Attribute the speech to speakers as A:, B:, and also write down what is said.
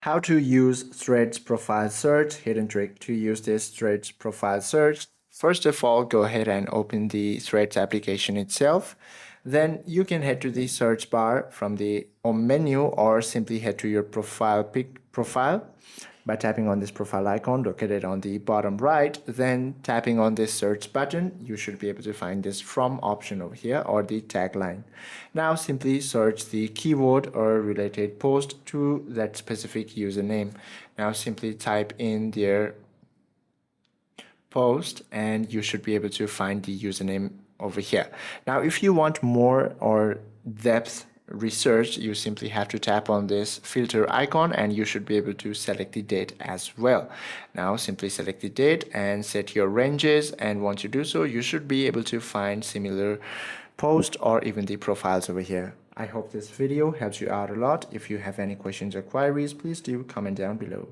A: How to use Threads profile search. Hidden trick to use this Threads profile search. First of all, go ahead and open the Threads application itself. Then you can head to the search bar from the home menu or simply head to your profile by tapping on this profile icon located on the bottom right. Then tapping on this search button, you should be able to find this from option over here or the tagline. Now simply search the keyword or related post to that specific username. Now simply type in their post and you should be able to find the username over here. Now if you want more or depth research, you simply have to tap on this filter icon and you should be able to select the date as well. Now simply select the date and set your ranges, and once you do so, you should be able to find similar posts or even the profiles over here. I hope this video helps you out a lot. If you have any questions or queries, please do comment down below.